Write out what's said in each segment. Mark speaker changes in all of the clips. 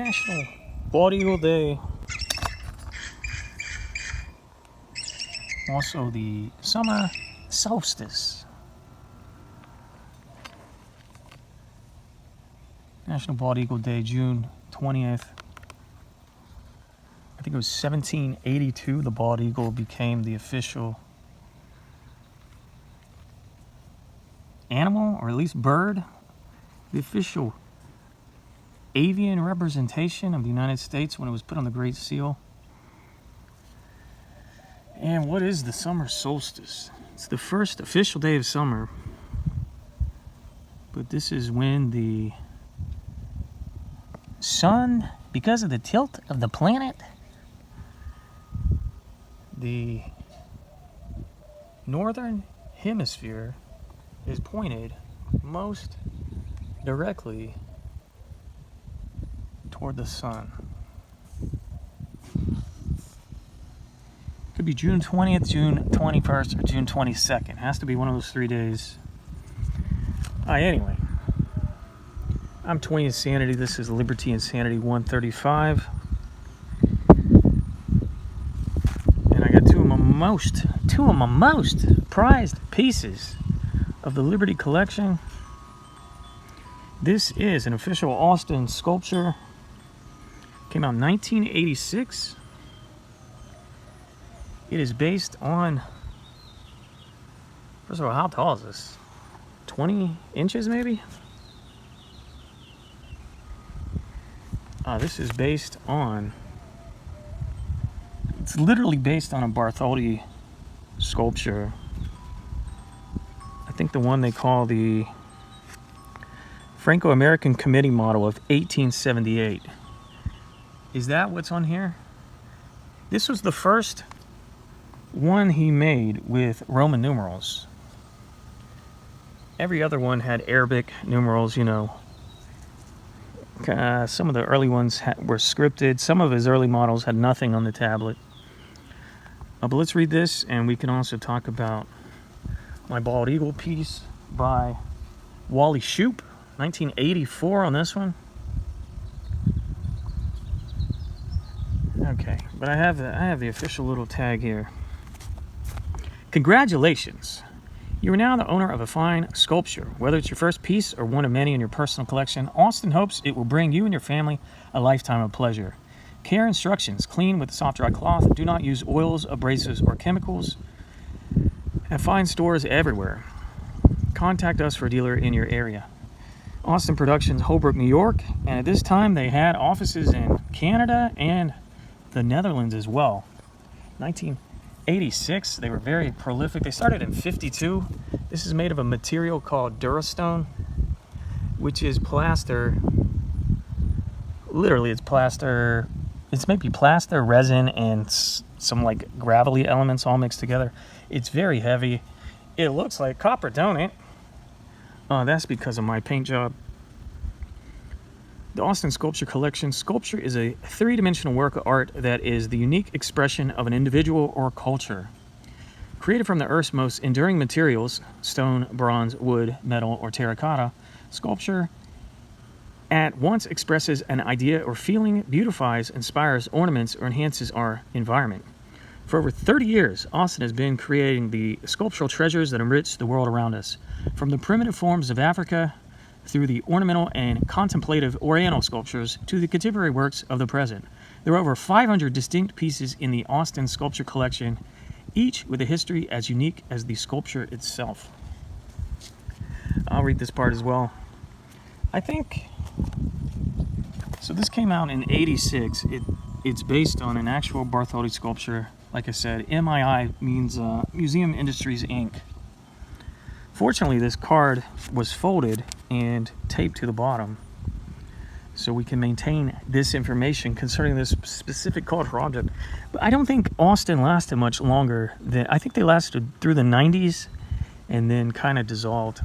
Speaker 1: National Bald Eagle Day. Also the summer solstice. National Bald Eagle Day, June 20th. I think it was 1782 the bald eagle became the official animal, or at least bird, the official avian representation of the United States when it was put on the Great Seal. And what is the summer solstice? It's the first official day of summer, but this is when the sun, because of the tilt of the planet, the northern hemisphere is pointed most directly toward the sun. Could be June 20th, June 21st, or June 22nd. Has to be one of those 3 days. Anyway, I'm Twain Insanity. This is Liberty Insanity 135. And I got two of my most prized pieces of the Liberty collection. This is an official Austin sculpture. Came out in 1986. It is based on, first of all, how tall is this? 20 inches maybe? This is based on, it's literally based on a Bartholdi sculpture. I think the one they call the Franco-American Committee model of 1878. Is that what's on here? This was the first one he made with Roman numerals. Every other one had Arabic numerals, you know. Some of the early ones were scripted. Some of his early models had nothing on the tablet. But let's read this, and we can also talk about my Bald Eagle piece by Wally Shoup, 1984 on this one. Okay, but I have the official little tag here. Congratulations! You are now the owner of a fine sculpture. Whether it's your first piece or one of many in your personal collection, Austin hopes it will bring you and your family a lifetime of pleasure. Care instructions: clean with a soft dry cloth. Do not use oils, abrasives, or chemicals. Have fine stores everywhere. Contact us for a dealer in your area. Austin Productions, Holbrook, New York. And at this time, they had offices in Canada and the Netherlands as well. 1986, they were very prolific. They started in 52. This is made of a material called Durastone, which is plaster. Literally, it's plaster. It's maybe plaster, resin, and some like gravelly elements all mixed together. It's very heavy. It looks like copper, don't it? That's because of my paint job. The Austin Sculpture Collection. Sculpture is a three-dimensional work of art that is the unique expression of an individual or culture. Created from the Earth's most enduring materials, stone, bronze, wood, metal, or terracotta, sculpture at once expresses an idea or feeling, beautifies, inspires, ornaments, or enhances our environment. For over 30 years, Austin has been creating the sculptural treasures that enrich the world around us. From the primitive forms of Africa, through the ornamental and contemplative Oriental sculptures, to the contemporary works of the present. There are over 500 distinct pieces in the Austin Sculpture Collection, each with a history as unique as the sculpture itself. I'll read this part as well. I think, so this came out in 86. It's based on an actual Bartholdi sculpture. Like I said, MII means Museum Industries, Inc. Fortunately, this card was folded and taped to the bottom, so we can maintain this information concerning this specific cultural object. But I don't think Austin lasted much longer than, I think they lasted through the 90s and then kind of dissolved.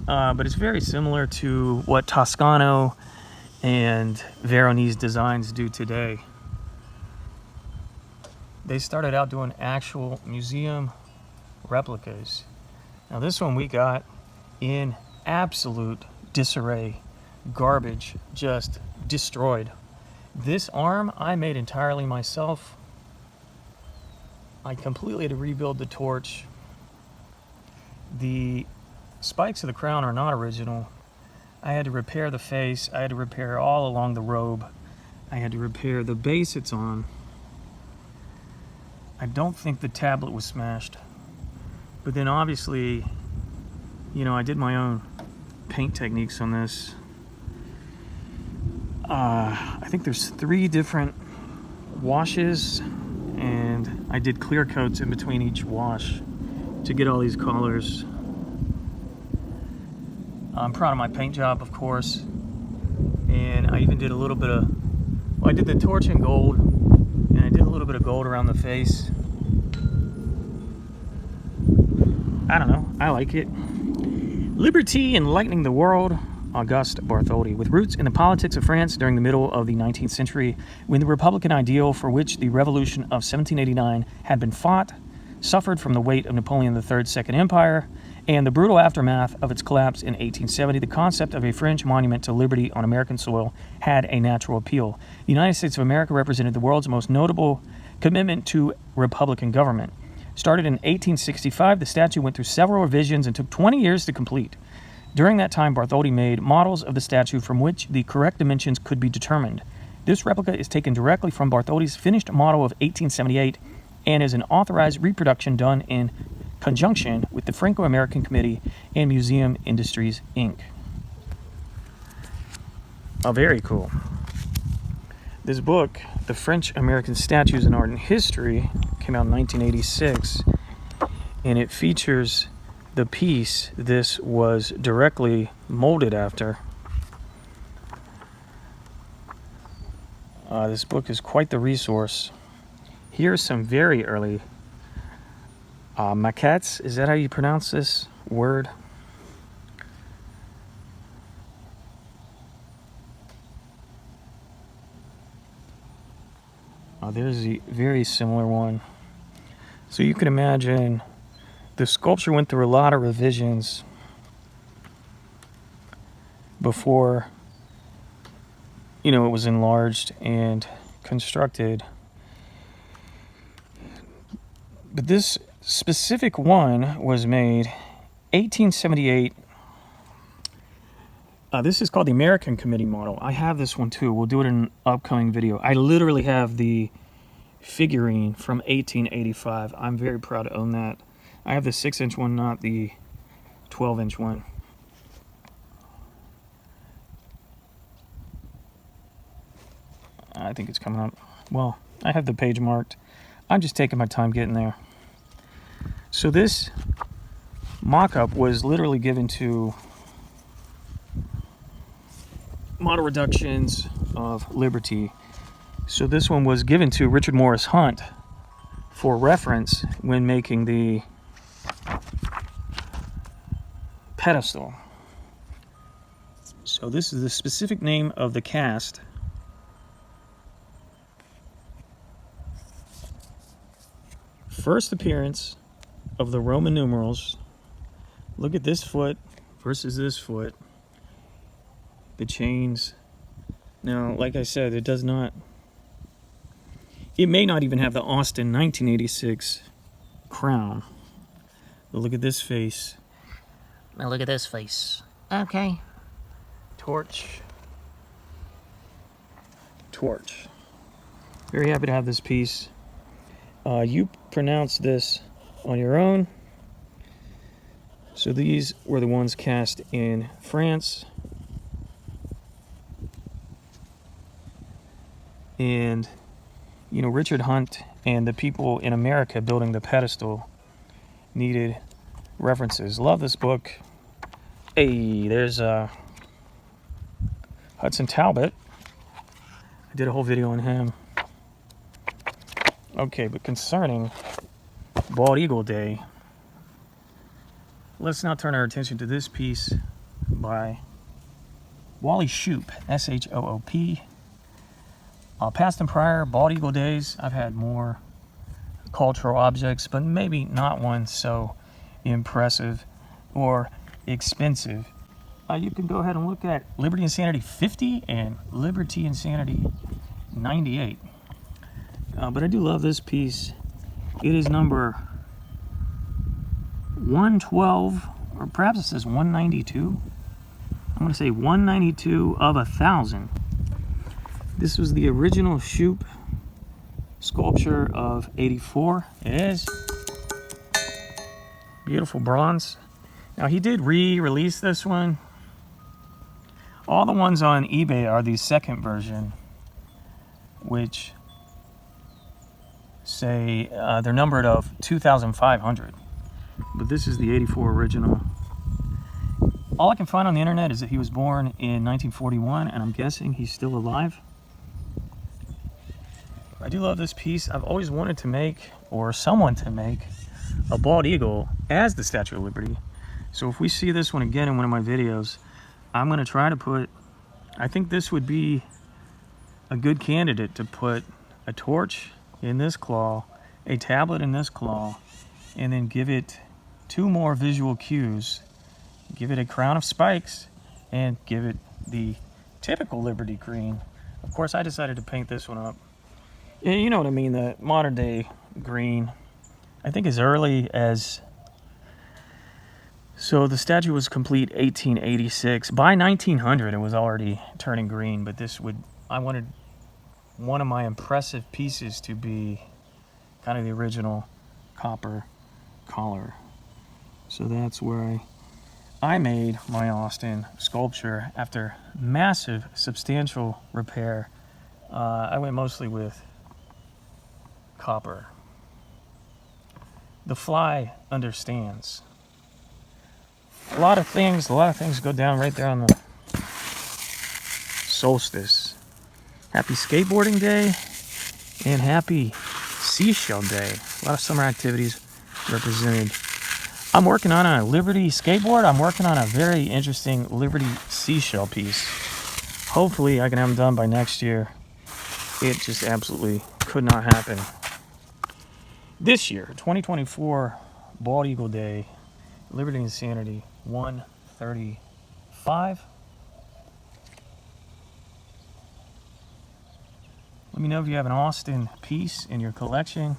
Speaker 1: But it's very similar to what Toscano and Veronese designs do today. They started out doing actual museum replicas. Now this one we got in absolute disarray, garbage, just destroyed. This arm I made entirely myself. I completely had to rebuild the torch. The spikes of the crown are not original. I had to repair the face. I had to repair all along the robe. I had to repair the base it's on. I don't think the tablet was smashed. But then obviously, you know, I did my own paint techniques on this. I think there's 3 different washes, and I did clear coats in between each wash to get all these colors. I'm proud of my paint job, of course, and I even did a little bit of, well, I did the torch in gold, and I did a little bit of gold around the face. I don't know, I like it. Liberty enlightening the world. Auguste Bartholdi, with roots in the politics of France during the middle of the 19th century, when the Republican ideal for which the Revolution of 1789 had been fought suffered from the weight of Napoleon III's Second Empire and the brutal aftermath of its collapse in 1870, the concept of a French monument to liberty on American soil had a natural appeal. The United States of America represented the world's most notable commitment to Republican government. Started in 1865, the statue went through several revisions and took 20 years to complete. During that time, Bartholdi made models of the statue from which the correct dimensions could be determined. This replica is taken directly from Bartholdi's finished model of 1878 and is an authorized reproduction done in conjunction with the Franco-American Committee and Museum Industries, Inc. Oh, very cool. This book, The French-American Statues in Art and History, came out in 1986, and it features the piece this was directly molded after. This book is quite the resource. Here's some very early maquettes. Is that how you pronounce this word? There's a very similar one. So you can imagine the sculpture went through a lot of revisions before, you know, it was enlarged and constructed. But this specific one was made 1878. This is called the American Committee model. I have this one too. We'll do it in an upcoming video. I literally have the figurine from 1885. I'm very proud to own that. I have the 6-inch one, not the 12-inch one. I think it's coming up. Well, I have the page marked. I'm just taking my time getting there. So this mock-up was literally given to Model Reductions of Liberty. So this one was given to Richard Morris Hunt for reference when making the pedestal. So this is the specific name of the cast. First appearance of the Roman numerals. Look at this foot versus this foot. The chains. Now, like I said, it does not, it may not even have the Austin 1986 crown. But look at this face.
Speaker 2: Now look at this face. Okay.
Speaker 1: Torch. Torch. Very happy to have this piece. You pronounce this on your own. So these were the ones cast in France. And, you know, Richard Hunt and the people in America building the pedestal needed references. Love this book. Hey, there's Hudson Talbot. I did a whole video on him. Okay, but concerning Bald Eagle Day, let's now turn our attention to this piece by Wally Shoop, S-H-O-O-P. Past and prior, Bald Eagle Days, I've had more cultural objects, but maybe not one so impressive or expensive. you can go ahead and look at Liberty Insanity 50 and Liberty Insanity 98. But I do love this piece. It is number 112, or perhaps it says 192. I'm going to say 192 of 1,000. This was the original Shoup sculpture of '84. It is. Beautiful bronze. Now he did re-release this one. All the ones on eBay are the second version, which say they're numbered of 2,500. But this is the '84 original. All I can find on the internet is that he was born in 1941, and I'm guessing he's still alive. I do love this piece. I've always wanted to make, or someone to make, a bald eagle as the Statue of Liberty. So if we see this one again in one of my videos, I'm going to try to put, I think this would be a good candidate to put a torch in this claw, a tablet in this claw, and then give it 2 more visual cues. Give it a crown of spikes and give it the typical Liberty green. Of course, I decided to paint this one up. Yeah, you know what I mean, the modern day green. I think as early as, so the statue was complete 1886. By 1900 it was already turning green, but I wanted one of my impressive pieces to be kind of the original copper collar. So that's where I made my Austin sculpture after massive, substantial repair. I went mostly with copper. The fly understands. A lot of things go down right there on the solstice. Happy skateboarding day and happy seashell day. A lot of summer activities represented. I'm working on a Liberty skateboard. I'm working on a very interesting Liberty seashell piece. Hopefully I can have them done by next year. It just absolutely could not happen. This year, 2024, Bald Eagle Day, Liberty Insanity 135. Let me know if you have an Austin piece in your collection.